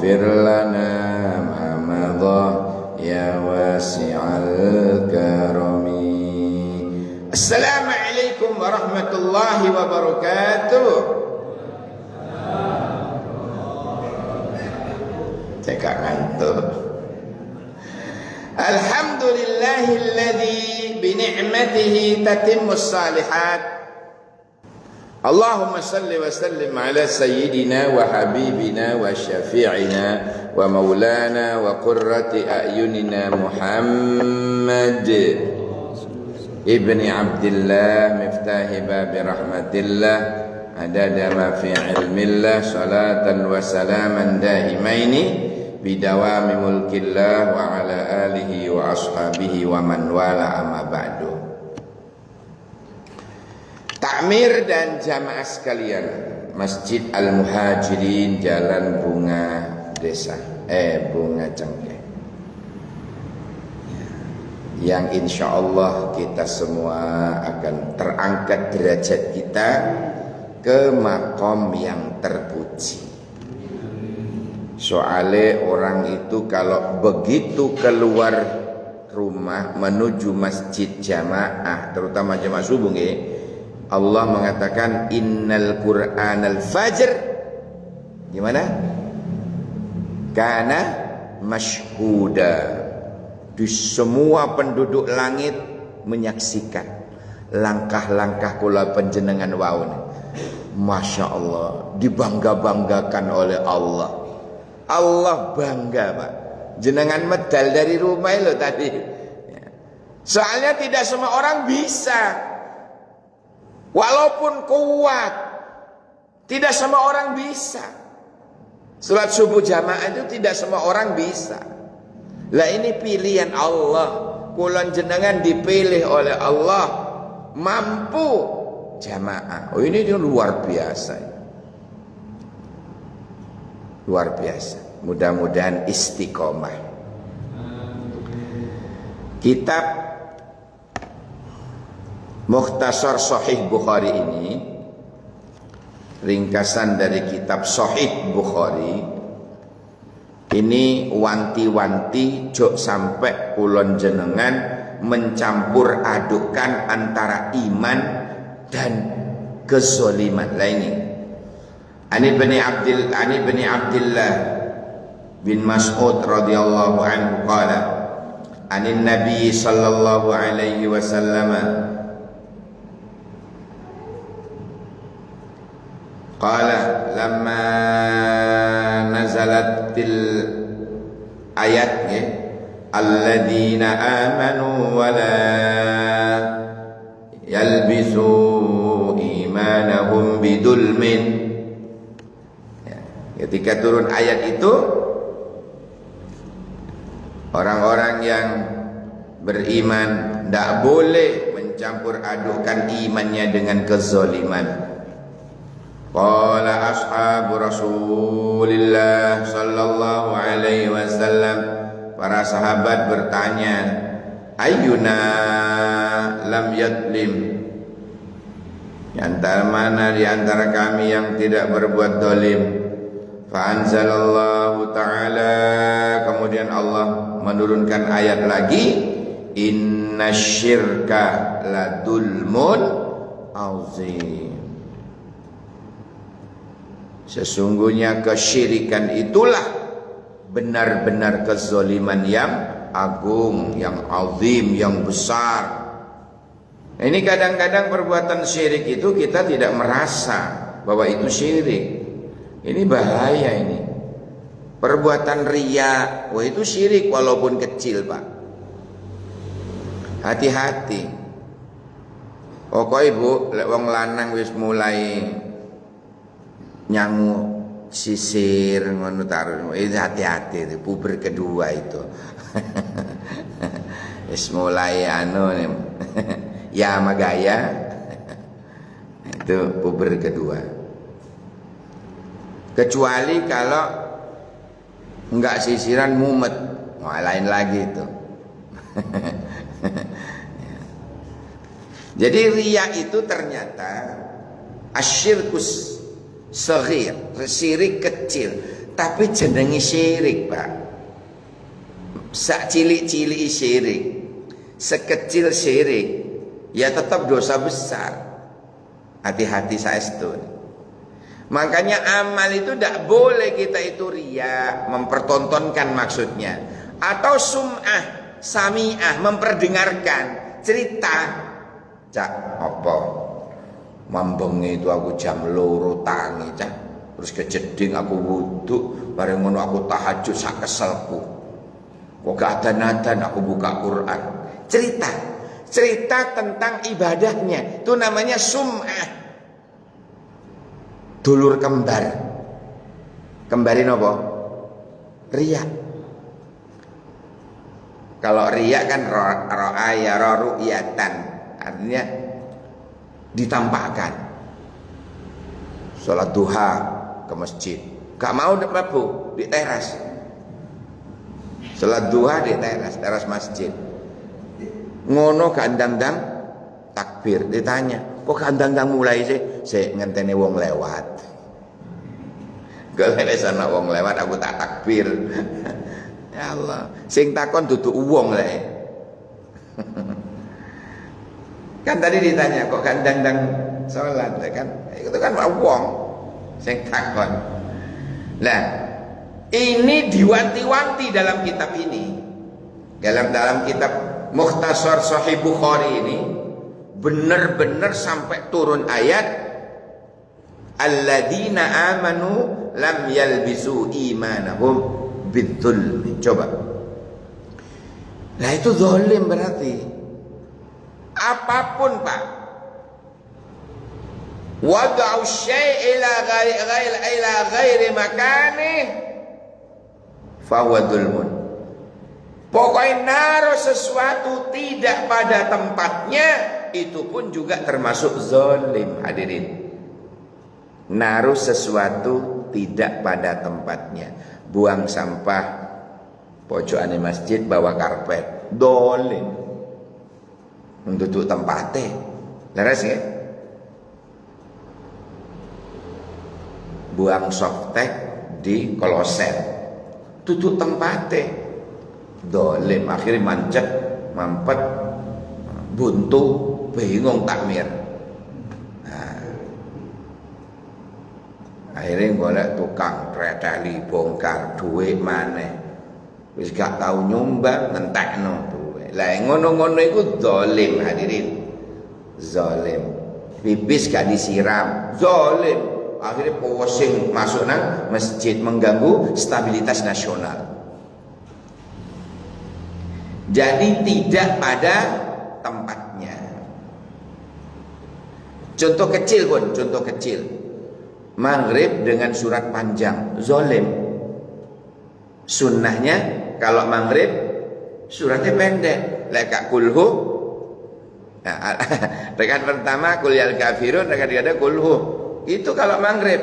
waghfir lana ma madha ya wasi'al karami. Assalamualaikum warahmatullahi wabarakatuh. Cekak ngantuk. Alhamdulillahilladzi bi ni'matihi tatimmus salihat. Allahumma salli wa sallim ala sayyidina wa habibina wa syafi'ina wa maulana wa qurrati a'yunina Muhammad ibni Abdillah miftahi babi rahmatillah adada ma fi ilmillah salatan wa salaman daimaini bidawami mulkillah wa ala alihi wa ashabihi wa man wala amma ba'du. Takmir dan jamaah sekalian, Masjid Al-Muhajirin, Jalan Bunga Desa, Bunga Cengkeh, yang insya Allah kita semua akan terangkat derajat kita ke makom yang terpuji. Soalnya orang itu kalau begitu keluar rumah menuju masjid jamaah, terutama jamaah subuh nggih, Allah mengatakan innal Qur'anal fajr gimana? Kana masyhuda. Di semua penduduk langit menyaksikan langkah-langkah kula panjenengan waun. Masya Allah, dibangga-banggakan oleh Allah. Allah bangga, Pak. Jenengan medal dari rumah lo tadi. Soalnya tidak semua orang bisa. Walaupun kuat, tidak semua orang bisa. Salat subuh jamaah itu tidak semua orang bisa. Lah ini pilihan Allah. Kulon jenengan dipilih oleh Allah, mampu jamaah. Oh ini luar biasa. Luar biasa. Mudah-mudahan istiqomah. Kitab Mukhtasar Sahih Bukhari ini, ringkasan dari kitab Sahih Bukhari ini, wanti-wanti jok sampai kulon jenengan mencampur adukan antara iman dan kezoliman lainnya. Ani bin Abdillah bin Mas'ud radhiyallahu anhu qala anin Nabi sallallahu alaihi wasallam qala lamma nazalatil ayat alladzina amanu wa la yalbisu imanahum bidulmin. Ketika turun ayat itu, orang-orang yang beriman tidak boleh mencampur adukan imannya dengan kezaliman. Qala ashabu Rasulillah sallallahu alaihi wasallam, para sahabat bertanya, ayyuna lam yadlim, antara mana di antara kami yang tidak berbuat zalim? Fa anzalallahu ta'ala, kemudian Allah menurunkan ayat lagi, innasyirka ladulmun azim. Sesungguhnya kesyirikan itulah benar-benar kezaliman yang agung, yang azim, yang besar. Ini kadang-kadang perbuatan syirik itu kita tidak merasa bahwa itu syirik. Ini bahaya ini. Perbuatan riya, wah itu syirik walaupun kecil, Pak. Hati-hati. Pokoknya Bu, lek wong lanang wis mulai nyangu sisir ngono taruh, itu hati-hati itu puber kedua itu. Wis mulai ya magaya. Itu puber kedua. Kecuali kalau enggak sisiran mumet, wah lain lagi itu. Jadi riya itu ternyata asyirkus saghir, syirik kecil, Tapi jenenge syirik, Pak. Sak cilik-cilik syirik, sekecil syirik, ya tetap dosa besar. Hati-hati saestun. Makanya amal itu tidak boleh kita itu riya, mempertontonkan maksudnya, atau sum'ah, sami'ah, memperdengarkan cerita. Cak, apa? Mambengi itu aku jam loro tangi, Cak. Terus kejeding aku wudu, bareng ngono aku tahajud sak keselku. Kok gak adan-adan aku buka Quran. Cerita tentang ibadahnya, itu namanya sum'ah. Dulur kembar. Kembarin apa? Riya. Kalau riya kan ro'a ya ru'yatan, artinya ditampakkan. Sholat duha ke masjid, gak mau mlebu di teras. Sholat duha di teras masjid. Ngono gak ndang-ndang takbir, ditanya, kok gak ndang-ndang mulai sih? Saya ngenteni wong lewat. Gak lewat sana wong lewat aku tak takbir. Ya Allah, sing takon duduk wong le. Kan tadi ditanya kok gak ndang-ndang sholat kan? Itu kan wong sing takon. Nah, ini diwanti-wanti dalam kitab ini. Dalam kitab Mukhtasar Sahih Bukhari ini benar-benar sampai turun ayat alladzina amanu lam yalbisu imanahum bidzulmi. Coba. Nah itu zalim berarti. Apapun, Pak. Wada'u syai' ila ghairi makani fahuwa dzulmun. Pokoknya naruh sesuatu tidak pada tempatnya, itu pun juga termasuk zalim, hadirin. Naruh sesuatu tidak pada tempatnya. Buang sampah pojokan masjid, bawa karpet, zalim. Untuk tempatnya. Leres ya? Buang softtek di kloset, tutup tempatnya. Dolim, akhirnya mancet, mampet, buntu, bingung takmir. Nah, akhirnya golek tukang preteli bongkar duit maneh. Wis gak tau nyumbang ngentekno duit. Lah ngono-ngono iku dolim, hadirin. Zalim. Pipis gak disiram, zalim. Akhirnya pusing masuk nang masjid, mengganggu stabilitas nasional. Jadi tidak pada tempatnya. Contoh kecil pun, contoh kecil. Maghrib dengan surat panjang, zalim. Sunnahnya kalau maghrib suratnya pendek. Leka kulhu. Nah, rekan pertama kul yal kafirun, rekan kedua kulhu. Itu kalau maghrib.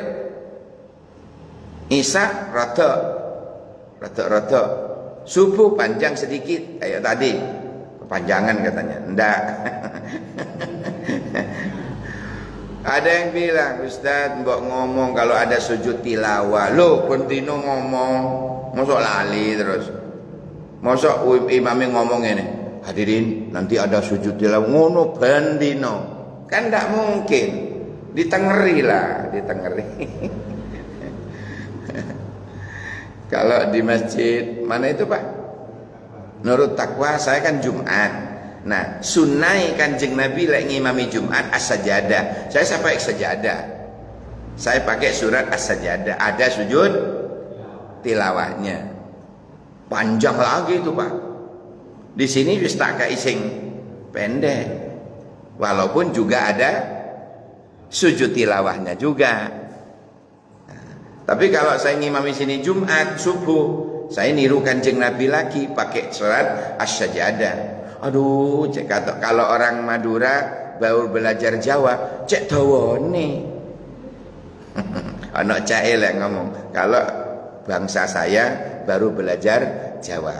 Isya rada. Subuh panjang sedikit, kayak tadi kepanjangan katanya. Enggak. Ada yang bilang, Ustaz mbok ngomong kalau ada sujud tilawah. Loh, kontinu ngomong, mosok lali terus. Mosok imamnya ngomong ini, hadirin nanti ada sujud tilawah, ngono bendino. Kan enggak mungkin. Ditengeri lah, ditengeri. Kalau di masjid mana itu Pak? Nurut Takwa saya kan Jumat. Nah sunnah Kanjeng Nabi lek ngimami Jumat as-sajadah. Saya pakai sajadah. Saya pakai surat as-sajadah. Ada sujud tilawahnya. Panjang lagi itu Pak. Di sini wis tak kayak ising pendek. Walaupun juga ada sujud tilawahnya juga. Tapi kalau saya ngimami sini Jumat subuh, saya niru Kanjeng Nabi lagi pakai surat as-sajadah. Aduh, cek kalau orang Madura baru belajar Jawa, cek dawane. Anak cael yang ngomong. Kalau bangsa saya baru belajar Jawa,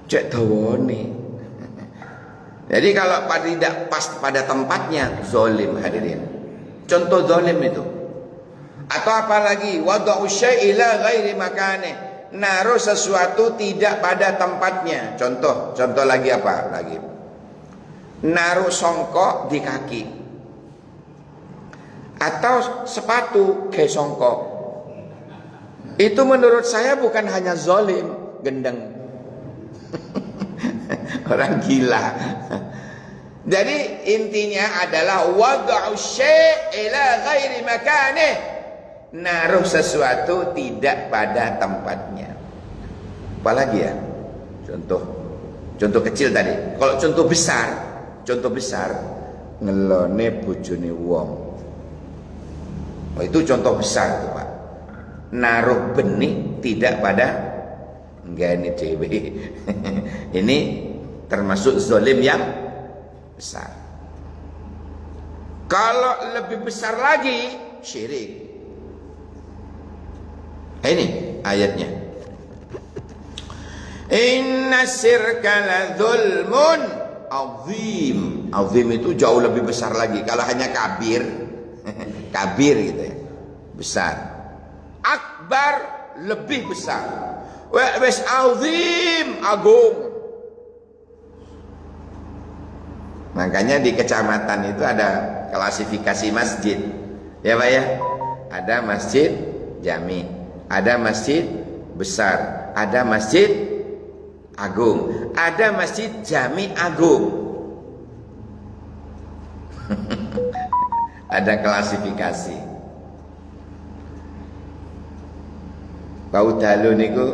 cek dawane. Jadi kalau tidak pas pada tempatnya, zalim hadirin. Contoh zalim itu. Atau apalagi wada'u syai' ila ghairi makanih, naruh sesuatu tidak pada tempatnya. Contoh lagi apa? Lagi naruh songkok di kaki, atau sepatu ke songkok. Itu menurut saya bukan hanya zalim, gendeng. Orang gila. Jadi intinya adalah wada'u syai' ila ghairi makanih, naruh sesuatu tidak pada tempatnya. Apalagi ya? Contoh kecil tadi. Kalau contoh besar ngelone bojone wong. Oh, itu contoh besar tuh, Pak. Naruh benih tidak pada nggane dhewe. Ini termasuk zalim yang besar. Kalau lebih besar lagi, syirik. Ini ayatnya. Inna syirka la dzulmun azim. Azim itu jauh lebih besar lagi. Kalau hanya kabir, kabir gitu ya, besar. Akbar lebih besar. Wes azim, agung. Makanya di kecamatan itu ada klasifikasi masjid. Ya Pak ya? Ada masjid jami, ada masjid besar, ada masjid agung, ada masjid jami agung. Ada klasifikasi. Bau dalu niku,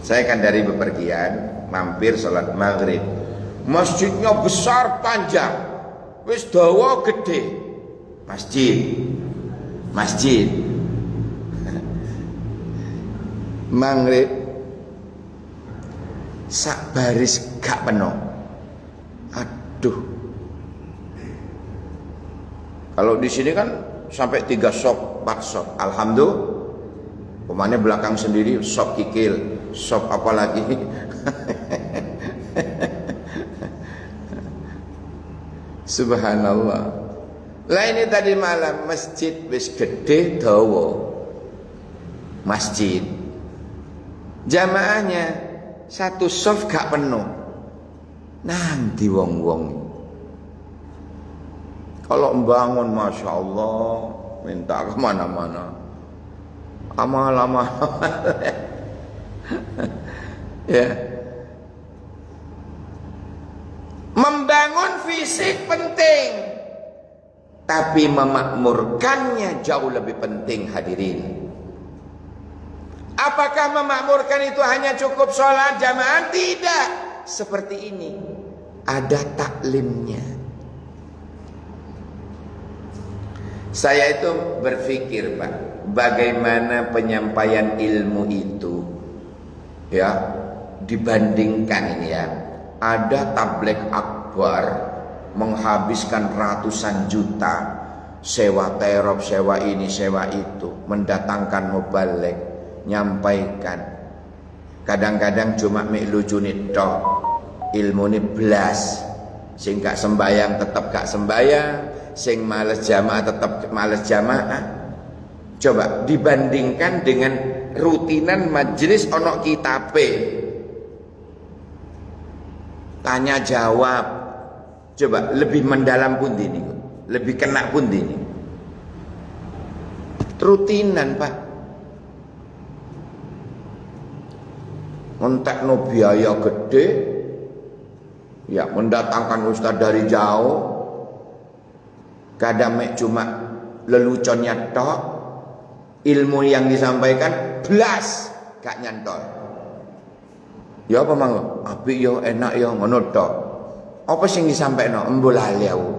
saya kan dari bepergian mampir sholat maghrib. Masjidnya besar panjang, wis dawa gede. Masjid maghrib sak baris gak penuh. Aduh, kalau di sini kan sampai 3 sop, 4 sop. Alhamdulillah. Pemane belakang sendiri sop kikil, sop apa lagi? Subhanallah. Lah ini tadi malam masjid wis gede dawa. Masjid jamaahnya 1 saf gak penuh. Nanti wong-wong kalau membangun, masya Allah, minta kemana-mana, amal-amal. Ya, membangun fisik penting, tapi memakmurkannya jauh lebih penting, hadirin. Apakah memakmurkan itu hanya cukup sholat jamaah? Tidak. Seperti ini, ada taklimnya. Saya itu berpikir, Pak, bagaimana penyampaian ilmu itu ya dibandingkan ini ya. Ada tabligh akbar menghabiskan ratusan juta, sewa terop, sewa ini, sewa itu, mendatangkan mubaligh, nyampaikan. Kadang-kadang cuma mek lucu tok, ilmu ini belas. Sing gak sembayang tetap gak sembayang, sing males jamaah tetap males jamaah. Coba dibandingkan dengan rutinan majelis ono kitabe, tanya jawab. Coba lebih mendalam pun ini, lebih kena pun ini. Rutinan, Pak. Mentekno biaya gede, ya mendatangkan ustaz dari jauh. Kadang mek cuma leluconnya tok, ilmu yang disampaikan belas gak nyantol. Ya apa mang? Apik yo, enak yo, ngono tok. Apa sing disampaikno? Embo lali aku.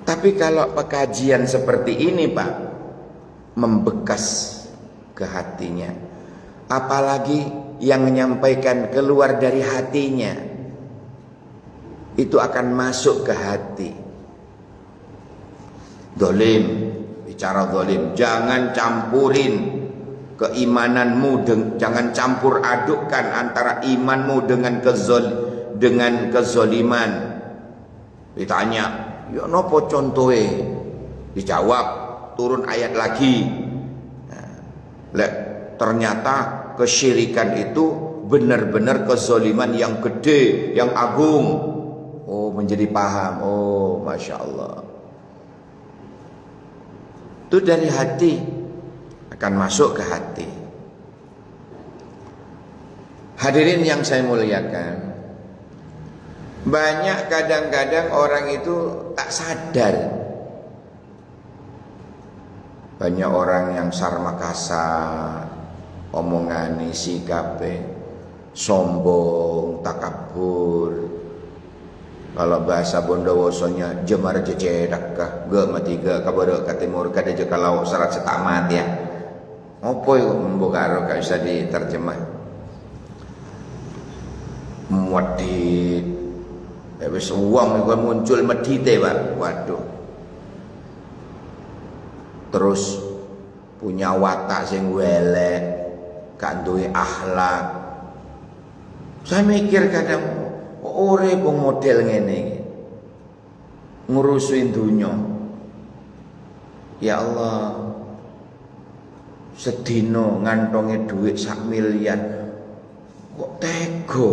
Tapi kalau pekajian seperti ini, Pak, membekas ke hatinya. Apalagi yang menyampaikan keluar dari hatinya, itu akan masuk ke hati. Dolim, bicara dolim, jangan campurin keimananmu, jangan campur adukkan antara imanmu dengan kezoliman. Ditanya, ya nopo contohe? Dijawab, turun ayat lagi. Nah, ternyata kesyirikan itu benar-benar kezaliman yang gede, yang agung. Oh, menjadi paham. Oh, Masya Allah. Itu dari hati akan masuk ke hati. Hadirin yang saya muliakan, banyak kadang-kadang orang itu tak sadar. Banyak orang yang sarmakasa, omongane sikape, sombong, takabur. Kalau bahasa Bondowosonya jemar jecedak kah, ge matiga kabaro ka timur ka deje kalau serat setamat ya. Opo yo mbokaro ka bisa diterjemah. Medit. Ya wis uang iku muncul medite, Pak. Waduh. Terus punya watak sing welek, gak duwe akhlak. Saya mikir kadang ore wong model ngene iki. Ngurusin dunya. Ya Allah. Sedina ngantonge duit 1 miliar. Kok tega?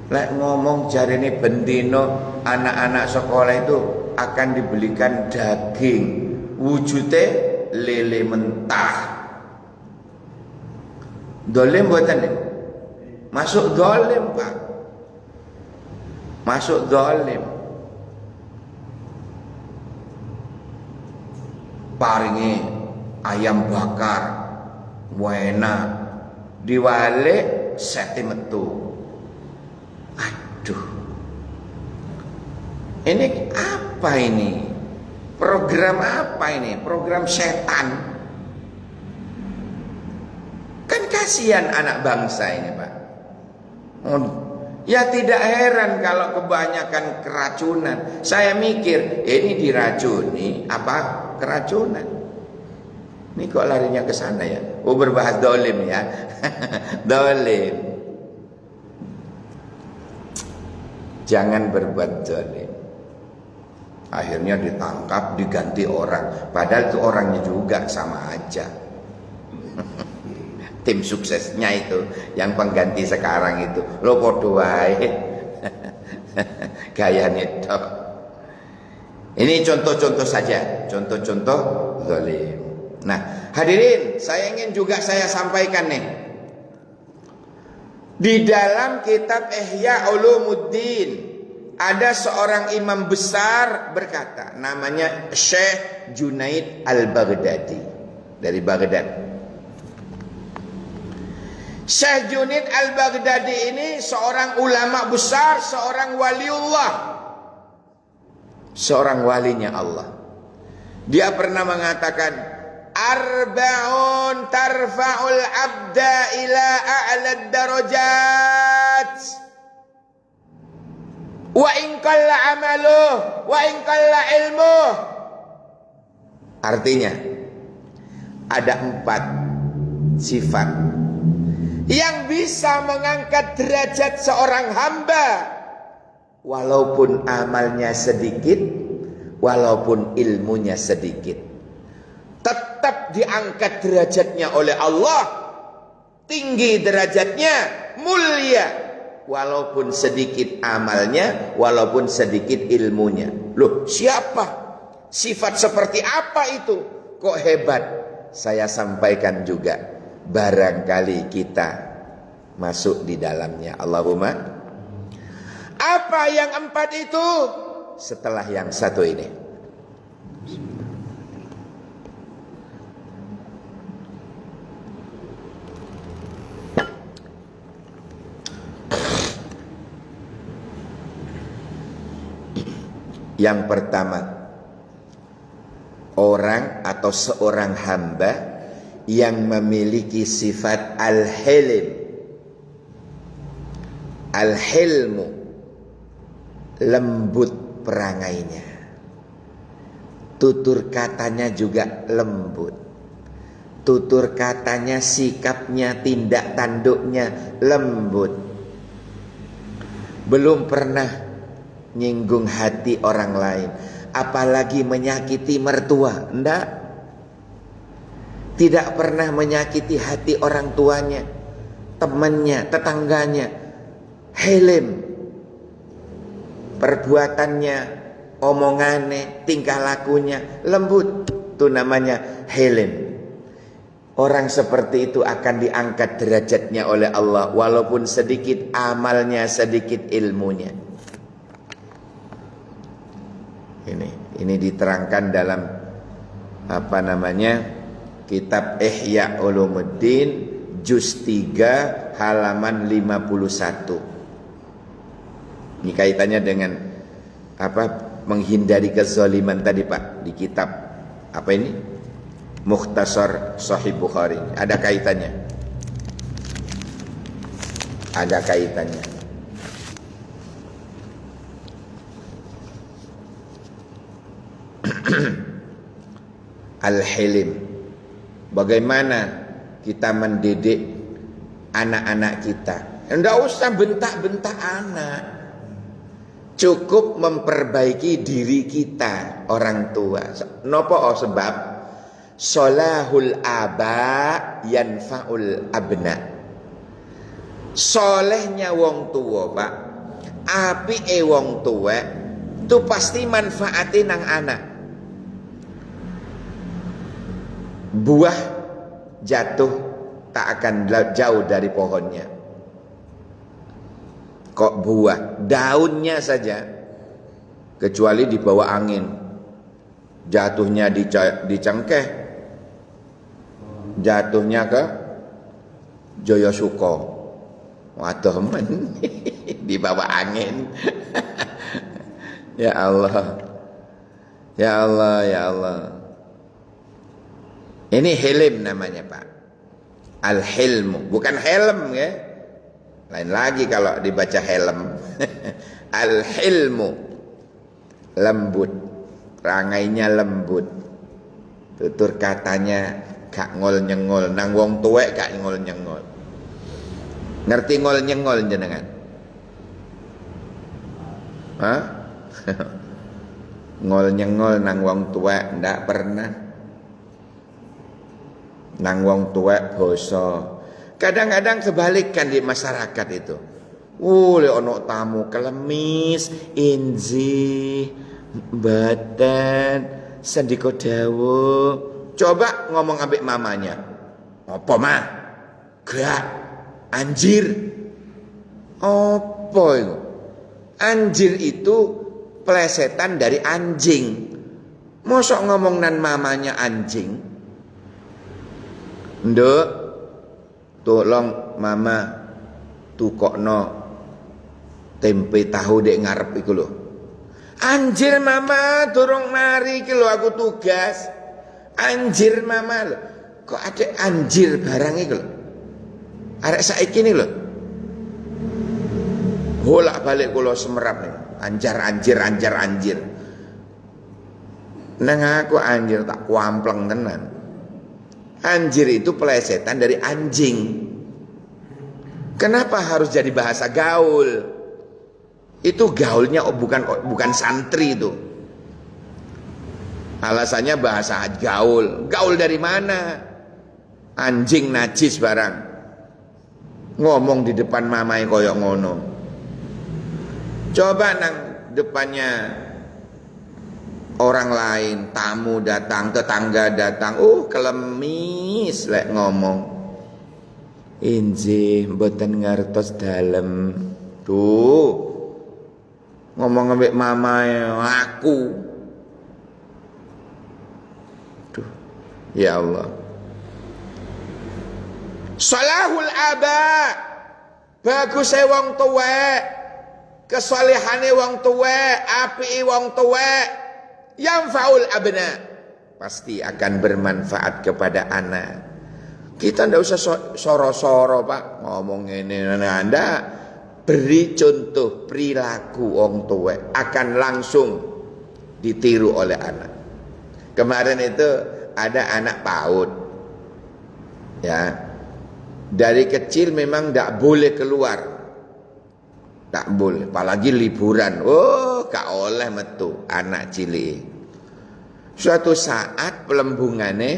Lek ngomong jarine bendino anak-anak sekolah itu akan dibelikan daging, wujudnya lele mentah. Dolim buatan ya? Masuk dolim, Pak. Masuk dolim. Paringi ayam bakar, enak, diwale sete metu. Aduh, ini apa ini? Program apa ini? Program setan. Kan kasihan anak bangsa ini, Pak. Ya tidak heran kalau kebanyakan keracunan. Saya mikir, ini diracuni apa keracunan? Ini kok larinya ke sana ya? Oh, berbahas dolim ya. Dolim. Jangan berbuat zalim. Akhirnya ditangkap, diganti orang. Padahal itu orangnya juga sama aja. Tim suksesnya itu, yang pengganti sekarang itu, lo podo wae. Gayanya itu. Ini contoh-contoh saja, contoh-contoh zalim. Nah, hadirin, saya ingin juga saya sampaikan nih. Di dalam kitab Ihya Ulumuddin ada seorang imam besar berkata, namanya Syekh Junaid Al-Baghdadi dari Baghdad. Syekh Junaid Al-Baghdadi ini seorang ulama besar, seorang waliullah, seorang walinya Allah. Dia pernah mengatakan, arba'un tarfa'ul abda ila a'la darajat wa in qalla amaluh wa in qalla ilmuh. Artinya ada 4 sifat yang bisa mengangkat derajat seorang hamba walaupun amalnya sedikit, walaupun ilmunya sedikit. Tetap diangkat derajatnya oleh Allah, tinggi derajatnya, mulia, walaupun sedikit amalnya, walaupun sedikit ilmunya. Loh, siapa? Sifat seperti apa itu? Kok hebat? Saya sampaikan juga, barangkali kita masuk di dalamnya. Allahumma. Apa yang 4 itu? Setelah yang 1 ini. Yang pertama, orang atau seorang hamba yang memiliki sifat al-hilm. Al-hilmu, lembut perangainya. Tutur katanya juga lembut. Tutur katanya, sikapnya, tindak tanduknya lembut. Belum pernah nyinggung hati orang lain. apalagi menyakiti mertua. Enggak. Tidak pernah menyakiti hati orang tuanya, temannya, tetangganya. Hilm. Perbuatannya, omongannya, tingkah lakunya lembut. Itu namanya hilm. Orang seperti itu akan diangkat derajatnya oleh Allah, walaupun sedikit amalnya, sedikit ilmunya. Ini diterangkan dalam kitab Ihya Ulumuddin juz 3 halaman 51. Ini kaitannya dengan menghindari kezaliman tadi Pak, di kitab Mukhtasar Sahih Bukhari. Ada kaitannya. Ada kaitannya. Al-Hilim. Bagaimana kita mendidik anak-anak kita? Enggak usah bentak-bentak anak. Cukup memperbaiki diri kita, orang tua. Nopo sebab solahul aba yanfaul abna. Solehnya wong tua Pak, apike wong tua itu pasti manfaatin nang anak. Buah jatuh tak akan jauh dari pohonnya. Kok buah, daunnya saja, kecuali di bawah angin, jatuhnya di Cengkeh, jatuhnya ke Joyosuko, waduh men di bawah angin. Ya Allah, ya Allah, ya Allah. Ini hilm namanya Pak. Al-hilmu, bukan helm ya. Lain lagi kalau dibaca helm. Al-hilmu, lembut, rangainya lembut, tutur katanya gak ngol-nyengol. Nang wong tuwek gak ngol-nyengol. Ngerti ngol-nyengol jenengan? Hah? Ngol-nyengol nang wong tuwek ndak pernah. Nang wong tuwek basa. Kadang-kadang kebalikan di masyarakat itu. Le ono tamu kelemis, inji, badan, sendiko dawuh. Coba ngomong ambek mamanya. Apa mah? Gak, anjir. Apa itu? Anjir itu plesetan dari anjing. Mosok ngomong nan mamanya anjing? Nduk, tolong mama tukokno tempe tahu dek ngarep iku lho. Anjir mama, durung mari iki lho aku tugas. Anjir mama lho. Kok ada anjir barang iku lho. Arek saiki ini lho. Bolak-balik kula semerap nih. Anjir. Nang aku anjir tak kuampleng tenan. Anjir itu pelesetan dari anjing. Kenapa harus jadi bahasa gaul? Itu gaulnya bukan santri itu. Alasannya bahasa gaul. Gaul dari mana? Anjing najis barang. Ngomong di depan mamai koyok ngono. Coba nang depannya orang lain, tamu datang, tetangga datang, kelemis lek ngomong. Injih mboten ngertos dalem. Tuh. Ngomong ambek mamae aku. Tuh. Ya Allah. Salahul aba. Bagus wong tuwek. Kesalihane wong tuwek, apike wong tuwek. Yang faul abna. Pasti akan bermanfaat kepada anak. Kita ndak usah soro-soro Pak ngomong ini. Anda beri contoh perilaku wong tuwek akan langsung ditiru oleh anak. Kemarin itu ada anak PAUD. Ya. Dari kecil memang ndak boleh keluar. Tak boleh, apalagi liburan. gak oleh metu anak cilik. Suatu saat pelembungannya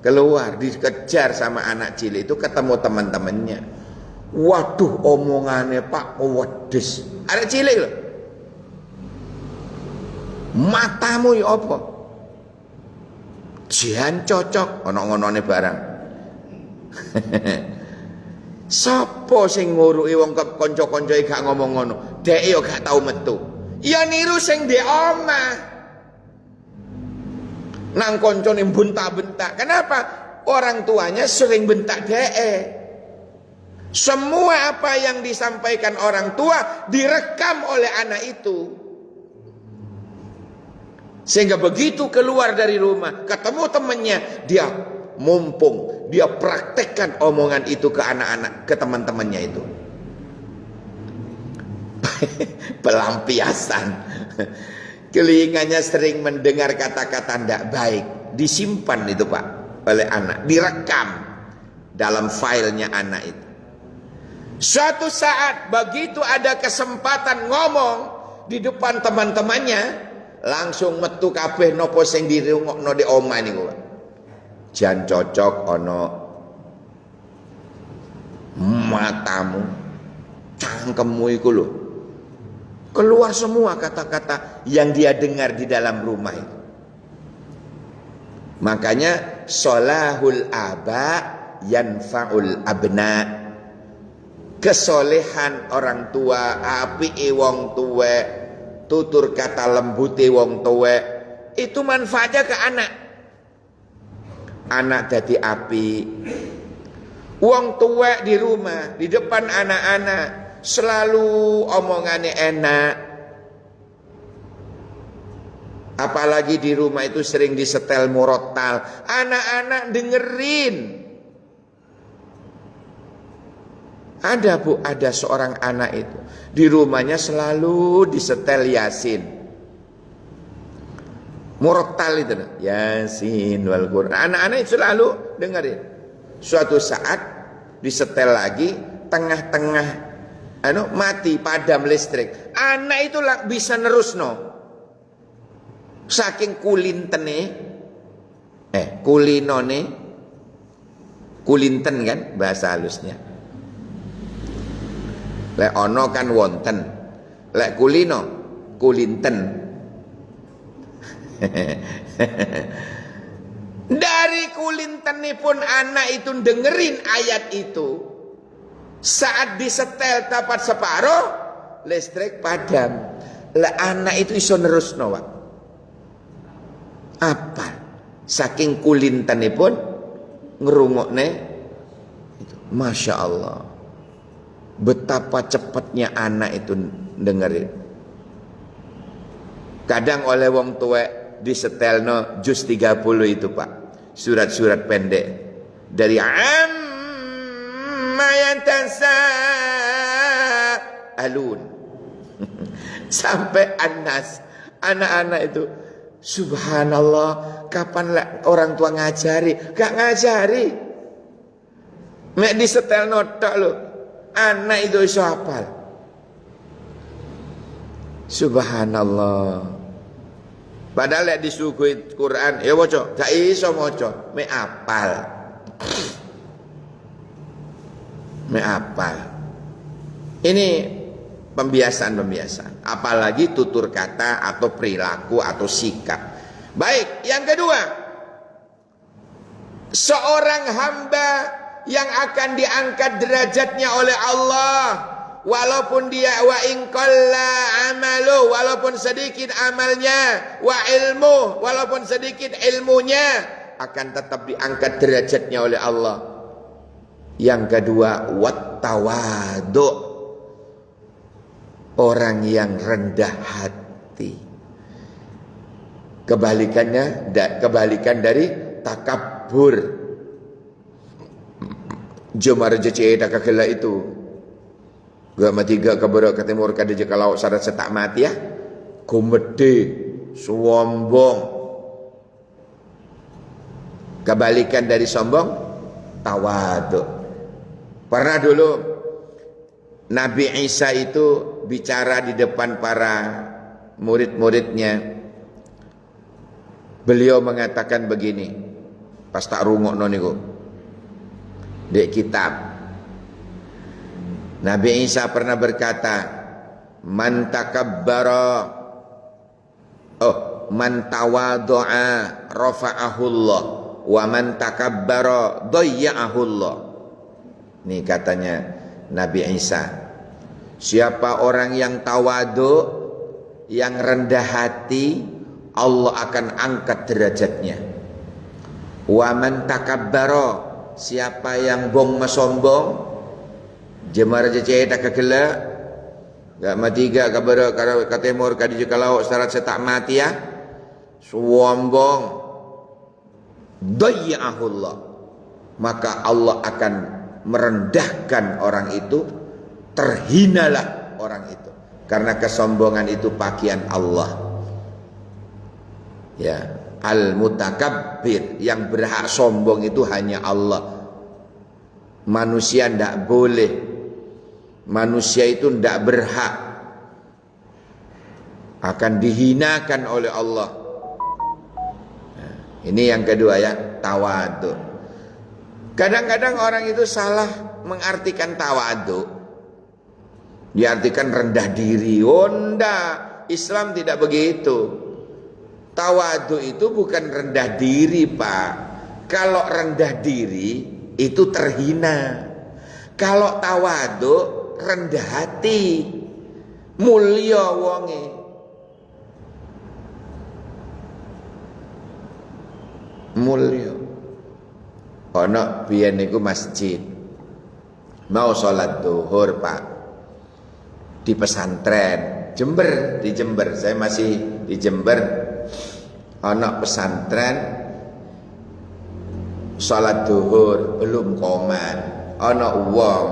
keluar, dikejar sama anak cilik itu, ketemu teman-temannya. Waduh, omongannya Pak wedes. Anak cilik loh. Matamu ya apa? Jian cocok ono ngonone barang. Sopo sing nguruki wong kanca-kancane gak ngomong ngono. Dek yo gak tau metu. Ya niru sing ndek omah. Nang kancane bentak-bentak. Kenapa? Orang tuanya sering bentak dek. Semua apa yang disampaikan orang tua direkam oleh anak itu. Sehingga begitu keluar dari rumah, ketemu temannya, dia mumpung, dia praktekkan omongan itu ke anak-anak, ke teman-temannya itu. Pelampiasan. Telinganya sering mendengar kata-kata tidak baik, disimpan itu Pak oleh anak, direkam dalam filenya anak itu. Suatu saat begitu ada kesempatan ngomong di depan teman-temannya, langsung metu kabeh nopo sing dirungokno di omah niku Pak. Jan cocok ono matamu, cangkemmu iku lho. Keluar semua kata-kata yang dia dengar di dalam rumah itu. Makanya solahul aba yanfa'ul abna. Kesolehan orang tua, apike wong tuwe, tutur kata lembute wong tuwe, itu manfaatnya ke anak. Anak dadi api. Wong tuwek di rumah, di depan anak-anak selalu omongannya enak. Apalagi di rumah itu sering disetel murotal, anak-anak dengerin. Ada Bu, ada seorang anak itu di rumahnya selalu disetel Yasin. Murotal itu Yasin wal Quran. Anak-anak itu selalu dengerin. Suatu saat disetel lagi, tengah-tengah mati padam listrik. Anak itu bisa nerusno. Saking kulintene, kulinone, kulinten kan bahasa halusnya. Lek ono kan wonten, lek kulino kulinten. Dari kulintenipun anak itu dengerin ayat itu. Saat disetel tapat separuh, listrik padam. Lah anak itu iso nerusno Pak. Apa? Saking kulintenipun ngerungokne itu. Masya Allah. Betapa cepatnya anak itu dengerin. Kadang oleh wong tuwek disetelno juz 30 itu Pak. Surat-surat pendek. Dari amma yatasaalun sampai An-Nas. Anak-anak itu subhanallah, kapan orang tua ngajari? Gak ngajari. Mek disetelno tok lho. Anak itu iso hafal. Subhanallah. Padahal lek disuguhi Quran, ya maca, gak iso maca, mek apal. Mek apal. Ini pembiasaan-pembiasaan, apalagi tutur kata atau perilaku atau sikap. Baik, yang kedua, seorang hamba yang akan diangkat derajatnya oleh Allah, walaupun dia wa in qalla amalu, walaupun sedikit amalnya, wa ilmu, walaupun sedikit ilmunya, akan tetap diangkat derajatnya oleh Allah. Yang kedua, wat tawadu, orang yang rendah hati. Kebalikan dari takabur. Jomar jece dak kala itu. Gak mati gak kabur ke timur kada je kalau syarat setak mati ya. Gumede, sombong. Kebalikan dari sombong, tawadu. Pernah dulu Nabi Isa itu bicara di depan para murid-muridnya. Beliau mengatakan begini, pas tak rungokno niku di kitab. Nabi Isa pernah berkata, man tawaddu'a rafa'ahullah wa man takabbara dayya'ahullah. Ini katanya Nabi Isa. Siapa orang yang tawadu, yang rendah hati, Allah akan angkat derajatnya. Wa man takabbara, siapa yang bong masombong, jemar jeceh tak kegelak, gak mati gak kabar ka timur ka di kalau syarat saya tak mati ya. Sombong, dayya'ahullah, maka Allah akan merendahkan orang itu, terhinalah orang itu, karena kesombongan itu pakaian Allah. Ya, al-mutakabbir, yang berhak sombong itu hanya Allah. Manusia ndak boleh, manusia itu ndak berhak, akan dihinakan oleh Allah. Nah, ini yang kedua ya, tawadhu. Kadang-kadang orang itu salah mengartikan tawadhu, diartikan rendah diri. Oh ndak, Islam tidak begitu. Tawadhu itu bukan rendah diri, Pak. Kalau rendah diri itu terhina. Kalau tawadhu rendah hati, mulia wonge. Mulia. Ono biyen niku masjid. Mau sholat duhur, Pak. Di pesantren Jember, di Jember. Saya masih di Jember. Ono pesantren sholat duhur belum koman. Ono wong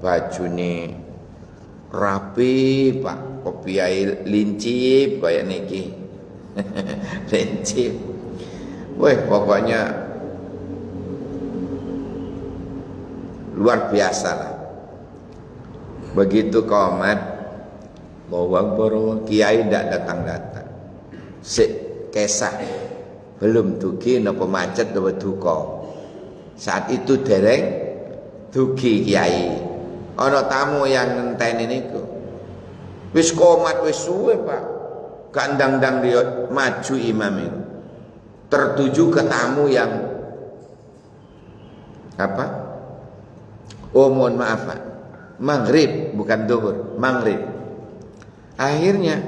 bajune rapi, Pak. Kopiai lincip kayak niki. Lincip. Weh, pokoknya luar biasa lah. Begitu komat, bawang kiai ndak datang-datang. Sik kesah, belum dugi napa macet napa duka. Saat itu dereng dugi kiai. Ana tamu yang ngenteni niku. Wis komat wis suwe, Pak. Gak ndang-ndang dia maju imam itu. Tertuju ke tamu yang apa? Oh mohon maaf Pak, maghrib bukan duhur, maghrib. Akhirnya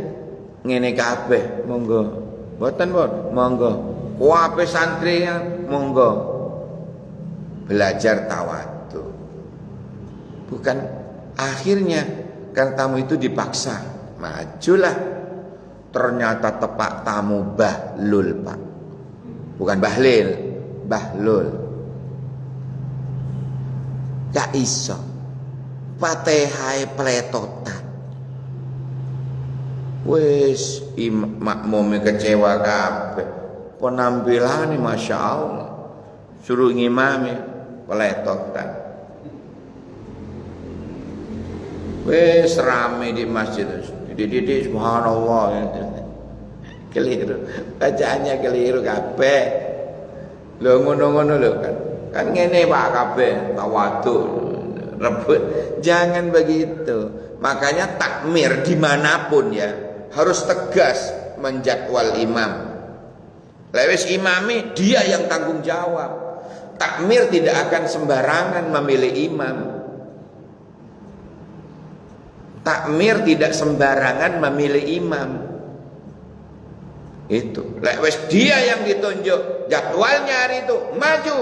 ngene kabeh, monggo. Mboten monggo. Kuwape santri monggo. Belajar tawadhu. Bukan akhirnya kan tamu itu dipaksa, majulah. Ternyata tepak tamu Bahlul, Pak. Bukan Bahlil, Bahlul. Gak iso, Fatihah pletotan. Wes makmum kecewa kabeh. Penampilan masya Allah. Suruh ngimami pletotan. Wes rame di masjid. Dididik subhanallah. Keliru, bacaannya keliru kabeh. Lho ngono-ngono lho kan. Kan ngene Pak kabeh tawadhu rebut. Jangan begitu. Makanya takmir dimanapun ya harus tegas menjadwal imam. Lewis imami dia yang tanggung jawab. Takmir tidak akan sembarangan memilih imam. Takmir tidak sembarangan memilih imam. Itu lewis dia yang ditunjuk jadwalnya hari itu maju.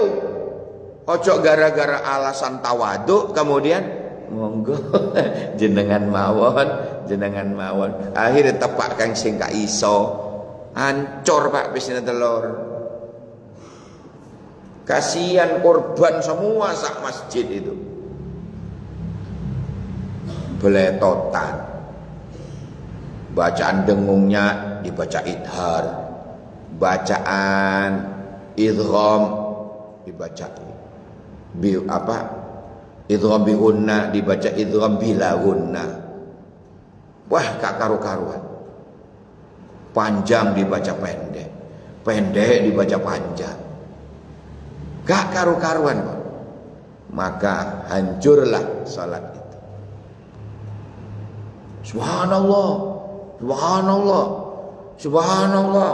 Ojo gara-gara alasan tawadhu kemudian monggo jenengan mawon akhirnya tepak kang sing gak iso ancur Pak bisnis telur. Kasihan korban semua sak masjid itu beletotan. Bacaan dengungnya dibaca idhar, bacaan idgham dibaca idgham bihunna dibaca idgham bilahunna. Wah gak karu-karuan. Panjang dibaca pendek, pendek dibaca panjang. Gak karu-karuan kok. Maka hancurlah salat itu. Subhanallah, subhanallah, subhanallah.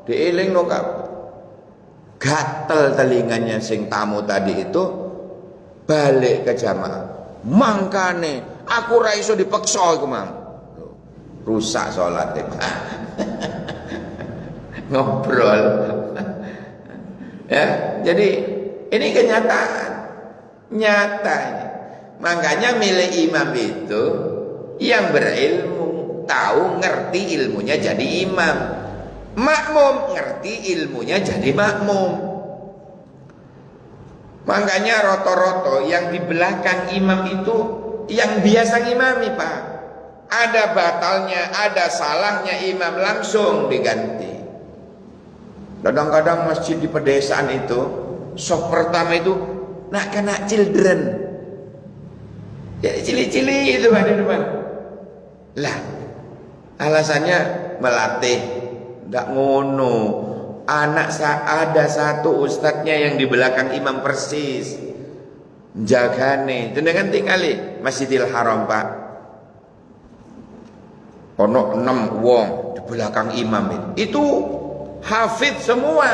Dielingno kabeh. Gatel telinganya sing tamu tadi itu, balik ke jamaah. Mangkane aku ra iso dipeksa iku, Mang. Rusak salat e. Ngobrol. Ya, jadi ini kenyataan. Nyata ini. Makanya milih imam itu yang berilmu, tahu ngerti ilmunya jadi imam. Makmum ngerti ilmunya jadi makmum. Makanya roto-roto yang di belakang imam itu yang biasa ngimami, Pak. Ada batalnya, ada salahnya imam, langsung diganti. Kadang-kadang masjid di pedesaan itu sok pertama itu nak kena children, ya cili-cili itu ada depan. Lah alasannya melatih, nggak ngono. Anak ada satu ustadznya yang di belakang imam persis, jagane. Jenengan tinggali Masjidil Haram, Pak. Ono 6 wong di belakang imam itu hafidz semua.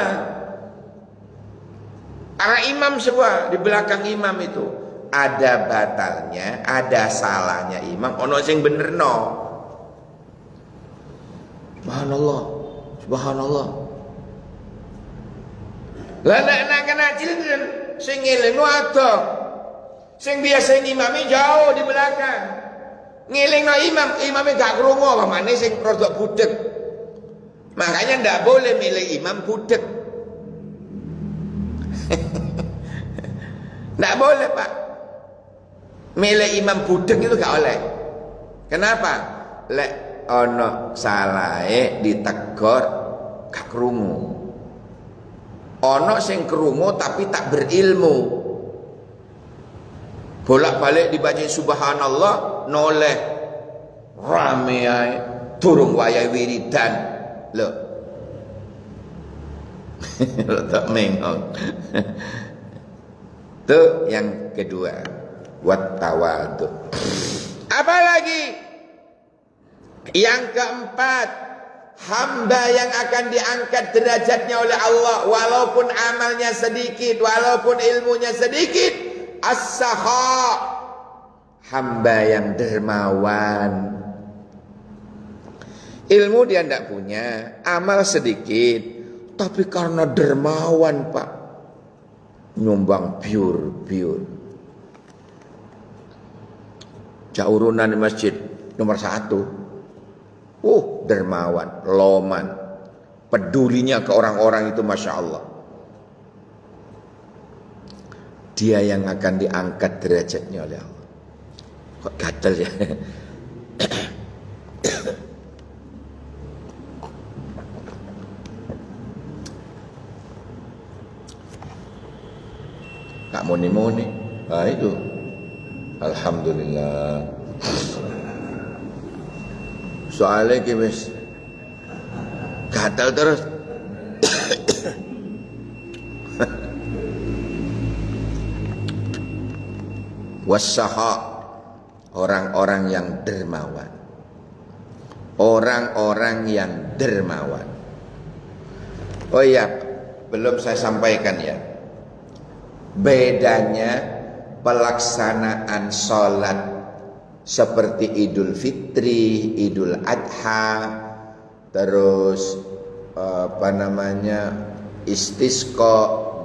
Para imam semua di belakang imam itu ada batalnya, ada salahnya imam, ono sing benerno. Subhanallah, subhanallah. Lah nek kena children sing ngelingno ada. Sing biasa ngimami jauh di belakang. Ngelingno imam, imame gak krungu apa maneh sing rodok budek. Makanya ndak boleh milih imam budek. Nggak boleh, Pak. Milih imam budek itu gak oleh. Kenapa? Lek ono salahe ditegor gak krungu. Ono sing krungu tapi tak berilmu. Bolak-balik dibaca subhanallah noleh rame ae durung wayahe wiridan. Loh. Tak mengong. Itu yang kedua, wat tawadhu. Apalagi yang keempat, hamba yang akan diangkat derajatnya oleh Allah walaupun amalnya sedikit, walaupun ilmunya sedikit, as-sakha, hamba yang dermawan. Ilmu dia tidak punya, amal sedikit, tapi karena dermawan, Pak, nyumbang biur. Jaurunan di masjid nomor 1. Dermawan, loman, pedulinya ke orang-orang itu, Masya Allah. Dia yang akan diangkat derajatnya oleh Allah. Kok gatel ya? Kak muni-muni. Nah itu. Alhamdulillah. Soalnya wis gatal terus. Wassaha, orang-orang yang dermawan. Orang-orang yang dermawan. Oh iya, belum saya sampaikan ya. Bedanya pelaksanaan sholat seperti Idul Fitri, Idul Adha, terus istisqa,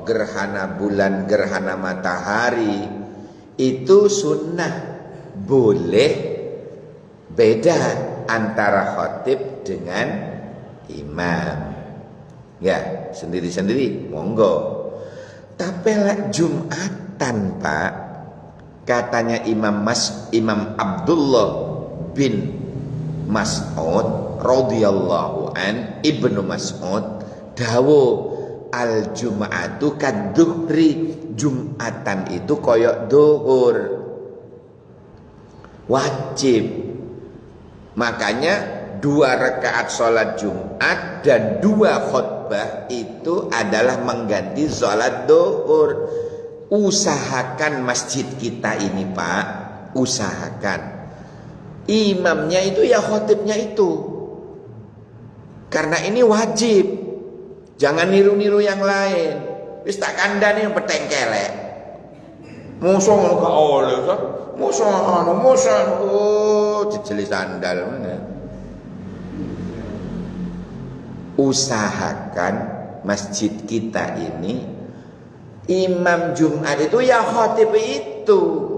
gerhana bulan, gerhana matahari, itu sunnah, boleh. Beda antara khatib dengan imam. Ya, sendiri-sendiri, monggo. Tapi lek Jumatan, Pak, katanya Imam Abdullah bin Mas'ud radhiyallahu an, Ibnu Mas'ud dawuh, al Jum'atu kadzuhri, Jumatan itu koyok duhur, wajib. Makanya 2 rakaat sholat Jumat dan 2 khutbah itu adalah mengganti sholat duhur. Usahakan masjid kita ini Pak, usahakan imamnya itu ya khotibnya itu, karena ini wajib. Jangan niru-niru yang lain. Wis tak kandhani yang petengkelek. Musuh ngono gak oleh, musuh jejeli sandal. Usahakan masjid kita ini imam Jumat itu ya khotib itu.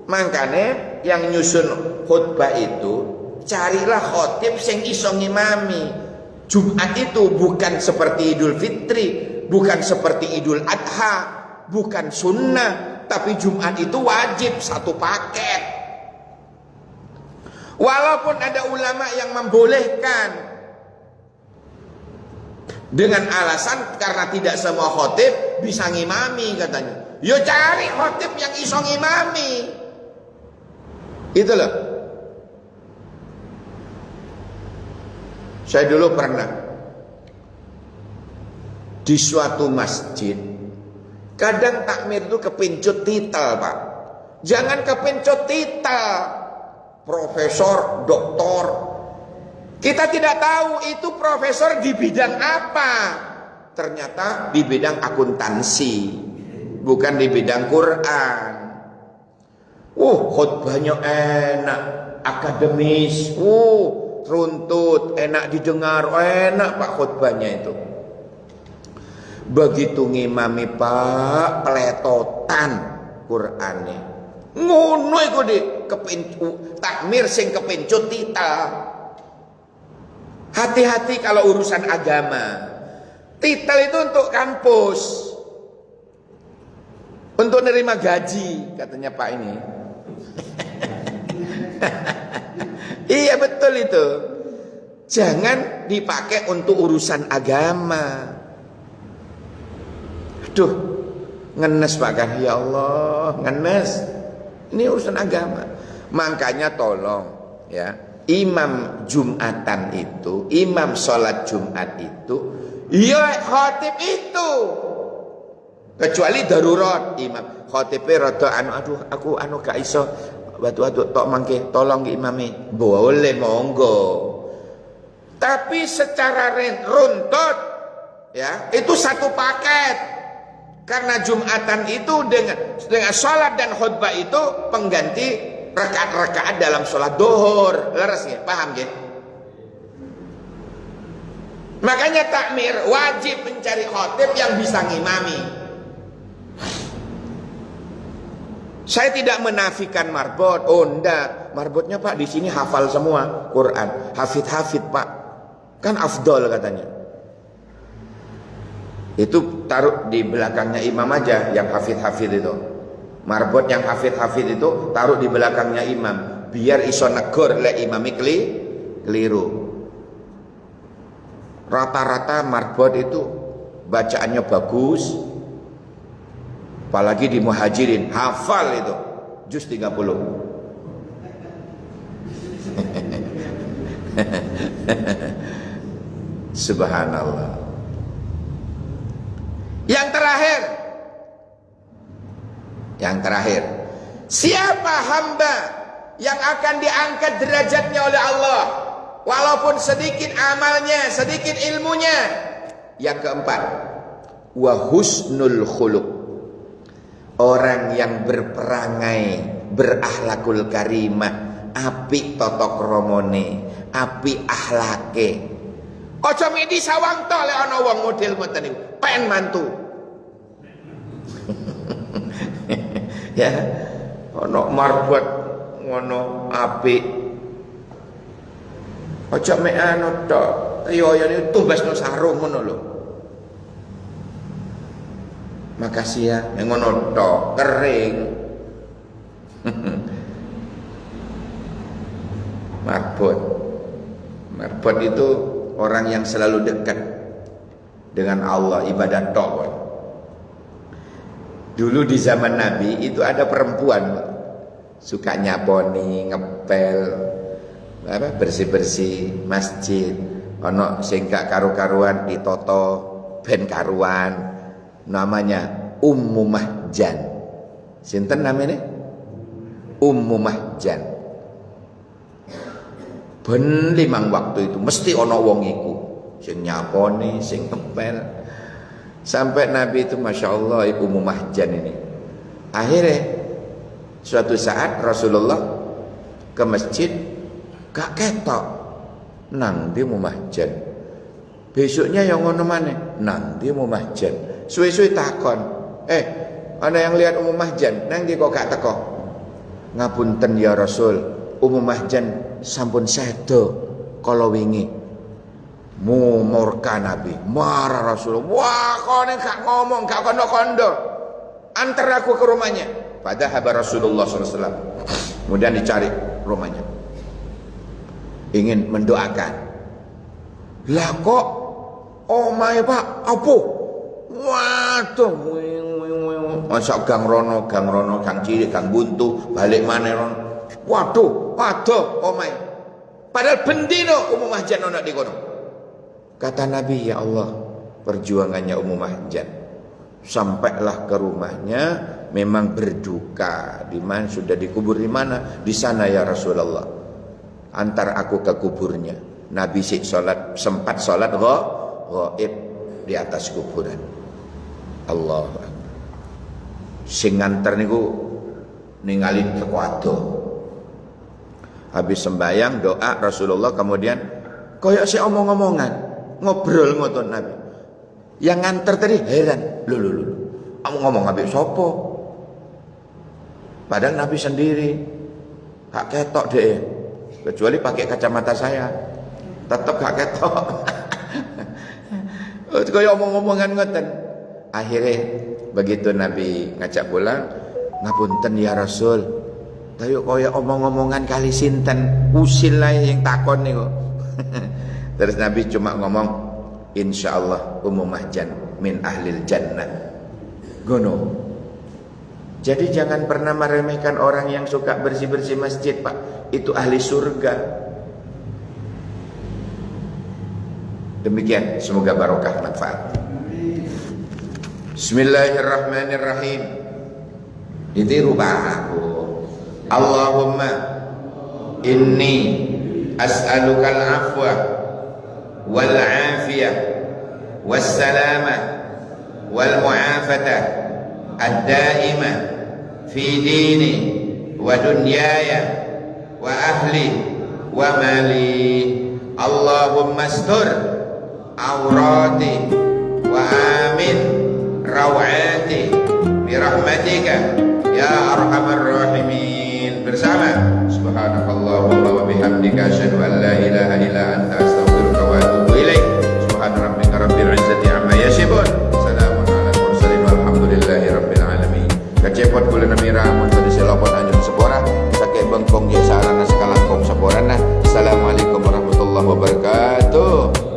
Makanya yang nyusun khutbah itu carilah khotib sing iso ngimami. Jumat itu bukan seperti Idul Fitri, bukan seperti Idul Adha, bukan sunnah, tapi Jumat itu wajib, satu paket. Walaupun ada ulama yang membolehkan dengan alasan karena tidak semua khotib bisa ngimami katanya. Yo cari khotib yang iso ngimami. Itu loh. Saya dulu pernah di suatu masjid, kadang takmir itu kepincut titel Pak. Jangan kepincut titel profesor, doktor. Kita tidak tahu itu profesor di bidang apa. Ternyata di bidang akuntansi, bukan di bidang Quran. Khutbahnya enak, akademis, runtut, enak didengar, enak Pak khutbahnya itu. Begitu ngimami Pak, peletotan Qur'ane. Ngono iku takmir sing kepincut titel. Hati-hati kalau urusan agama. Titel itu untuk kampus, untuk nerima gaji katanya Pak ini. Iya betul itu. Jangan dipakai untuk urusan agama. Aduh, ngenes Pak kan, ya Allah, ngenes. Ini urusan agama. Makanya tolong ya, imam Jumatan itu, imam sholat Jumat itu, ya khatib itu. Kecuali darurat, imam khatibnya rada aduh aku gak iso. Watu tok mangke tolong imami. Boleh monggo. Tapi secara runtut ya, itu satu paket. Karena Jumatan itu dengan sholat dan khutbah itu pengganti rakaat-rakaat dalam sholat duhur. Leres ya? Paham ya? Makanya takmir wajib mencari khatib yang bisa ngimami. Saya tidak menafikan marbot. Enggak, marbotnya Pak di sini hafal semua Quran, hafid Pak, kan afdol katanya. Itu taruh di belakangnya imam aja yang hafid itu. Marbot yang hafid itu taruh di belakangnya imam, biar iso negor lek imami keliru. Rata-rata marbot itu bacaannya bagus. Apalagi di Muhajirin, hafal itu juz 30. Subhanallah. Yang terakhir, siapa hamba yang akan diangkat derajatnya oleh Allah walaupun sedikit amalnya, sedikit ilmunya? Yang keempat, wa husnul khuluq. Orang yang berperangai, berakhlakul karimah, apik tata kramane, apik akhlake. Aja midi sawang to lek ana wong model ngoten niku, pen mantu. Ya, ana marbot ngono apik. Aja mek anu tok, riyoyane tumbasno sarung ngono lho. Makasih ya, yang ngono tok, kering. Marbot itu orang yang selalu dekat dengan Allah, ibadah tok. Dulu di zaman Nabi itu ada perempuan suka nyaponi, ngepel. apa bersih-bersih masjid, ono sing gak karu-karuan ditoto ben karuan, namanya Ummu Mahjan. Sinten namanya? Ummu Mahjan. Ben 5 waktu itu mesti ono wong iku sing nyaponi, sing ngepel. Sampai Nabi itu Masya Allah Ummu Mahjan ini. Akhirnya suatu saat Rasulullah ke masjid gak ketok nang di Ummu Mahjan. Besoknya yang ngono maneh nang di Ummu Mahjan. Suwe-suwe takon, ana yang lihat Ummu Mahjan nang di kok gak teko. Ngapunten ya Rasul, Ummu Mahjan sampun sedo kala wingi. Murka Nabi, marah Rasulullah. Wah, kone gak ngomong, gak kondo-kondo. Antar aku ke rumahnya. Padahal Rasulullah SAW. Kemudian dicari rumahnya. Ingin mendoakan. Lah kok, oh my Pak, apa? Waduh, masa gang rono, gang cilik, gang buntu, balik mana rono. Waduh, oh my. Padahal bendino Ummu Mahjan ono di kono. Kata Nabi, ya Allah, perjuangannya Ummu Mahjan. Sampailah ke rumahnya, memang berduka. Di mana sudah dikubur di mana? Di sana ya Rasulullah. Antar aku ke kuburnya. Nabi sempat sholat ghaib di atas kuburan. Allah. Sing nganter niku ningalin kekuatan. Habis sembahyang doa Rasulullah kemudian koyok si omong-omongan. Ngobrol ngotot Nabi. Yang nganter tadi heran. Lu. Kamu ngomong Nabi sopo? Padahal Nabi sendiri. Gak ketok deh. Kecuali pakai kacamata saya. Tetap gak ketok. Kayak omong-omongan ngoten. Akhirnya begitu Nabi ngajak pulang. Ngapunten ya Rasul. Tapi kayak omong-omongan kali sinten. Usil lah yang takon nih kok. Terus Nabi cuma ngomong, insyaallah Ummu Mahjan min ahlil jannah. Gono. Jadi jangan pernah meremehkan orang yang suka bersih-bersih masjid, Pak. Itu ahli surga. Demikian, semoga barokah manfaat. Bismillahirrahmanirrahim. Ditiru Pak aku. Allahumma inni as'alukal afwa wal afiyah was salamah wal mu'afatah ad-daimah fi dini wa dunyaya wa ahli wa mali. Allahumma astur awrati wa amin rawati bi rahmatika ya arhamar rahimin. Bersama subhanakallahumma wa bihamdika asyhadu an la ilaha illa anta astaghfiruka wa atubu ilaik. Subhana rabbika rabbil izzati amma yasifun. Salamun alal mursalin walhamdulillahi rabbil alamin. Kacepot kula namira mun sadese lopot anjun sepora sakit bengkong ya sarana sekalangkong seporana. Assalamualaikum warahmatullahi wabarakatuh.